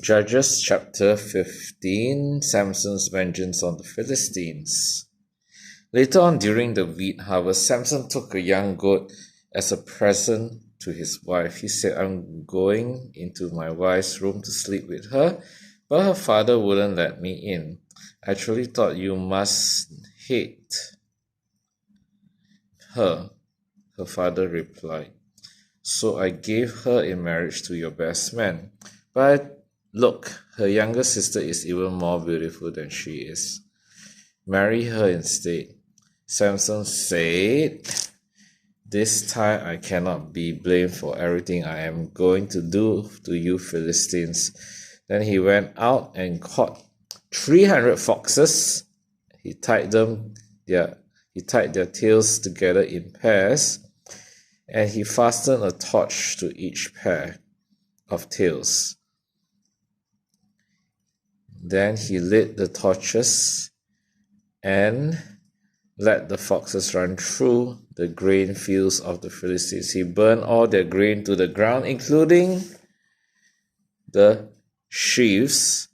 Judges chapter 15, Samson's vengeance on the Philistines. Later on during the wheat harvest, Samson took a young goat as a present to his wife. He said, "I'm going into my wife's room to sleep with her, but her father wouldn't let me in. I truly thought you must hate her," her father replied. "So I gave her in marriage to your best man. But look, her younger sister is even more beautiful than she is. Marry her instead." Samson said, "This time I cannot be blamed for everything I am going to do to you Philistines." Then he went out and caught 300 foxes. He tied their tails together in pairs, and he fastened a torch to each pair of tails. Then he lit the torches and let the foxes run through the grain fields of the Philistines. He burned all their grain to the ground, including the sheaves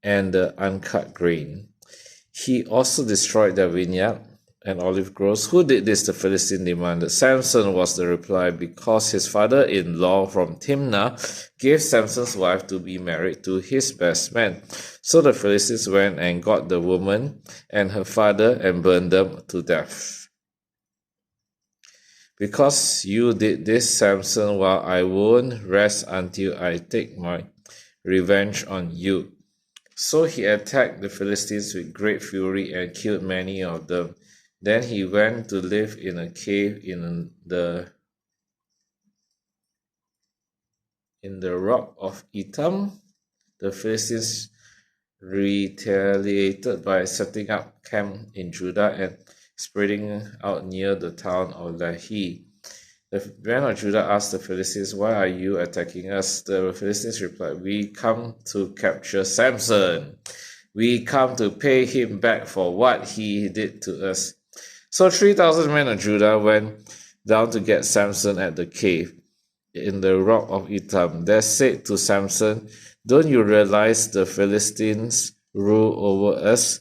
and the uncut grain. He also destroyed their vineyard and olive groves. "Who did this?" the Philistine demanded. "Samson," was the reply, "because his father-in-law from Timnah gave Samson's wife to be married to his best man." So the Philistines went and got the woman and her father and burned them to death. "Because you did this, Samson, well, I won't rest until I take my revenge on you." So he attacked the Philistines with great fury and killed many of them. Then he went to live in a cave in the rock of Etam. The Philistines retaliated by setting up camp in Judah and spreading out near the town of Lehi. The men of Judah asked the Philistines, "Why are you attacking us?" The Philistines replied, "We come to capture Samson. We come to pay him back for what he did to us." So 3,000 men of Judah went down to get Samson at the cave in the rock of Etam. They said to Samson, "Don't you realize the Philistines rule over us?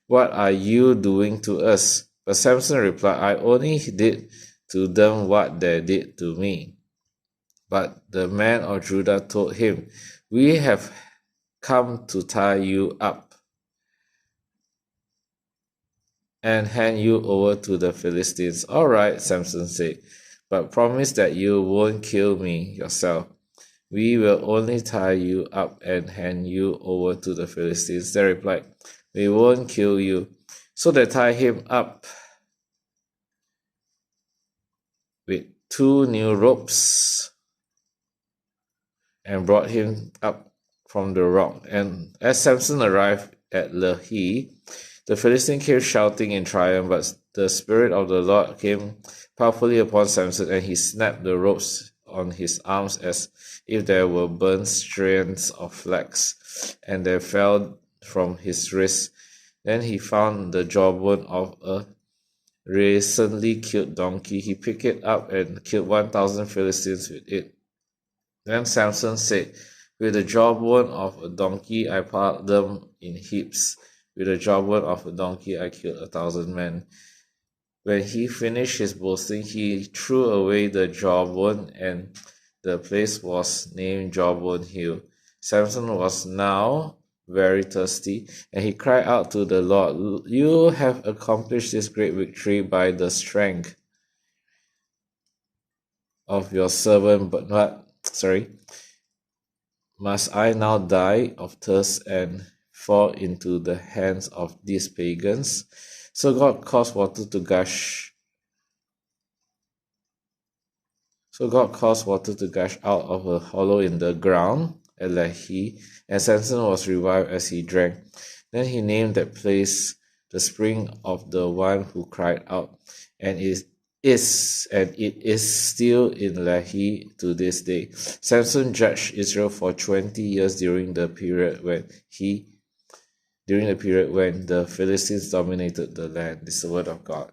What are you doing to us?" But Samson replied, "I only did to them what they did to me." But the men of Judah told him, "We have come to tie you up and hand you over to the Philistines." "All right," Samson said, "but promise that you won't kill me yourself." "We will only tie you up and hand you over to the Philistines." They replied, "We won't kill you." So they tied him up with 2 new ropes and brought him up from the rock. And as Samson arrived at Lehi, the Philistine came shouting in triumph, but the Spirit of the Lord came powerfully upon Samson, and he snapped the ropes on his arms as if they were burnt strands of flax, and they fell from his wrists. Then he found the jawbone of a recently killed donkey. He picked it up and killed 1,000 Philistines with it. Then Samson said, "With the jawbone of a donkey I piled them in heaps. With the jawbone of a donkey I killed 1,000 men." When he finished his boasting, he threw away the jawbone, and the place was named Jawbone Hill. Samson was now very thirsty, and he cried out to the Lord, "You have accomplished this great victory by the strength of your servant, but must I now die of thirst and fall into the hands of these pagans?" So God caused water to gush out of a hollow in the ground at Lehi, and Samson was revived as he drank. Then he named that place the spring of the one who cried out, and it is still in Lehi to this day. Samson judged Israel for 20 years during the period when the Philistines dominated the land. This is the word of God.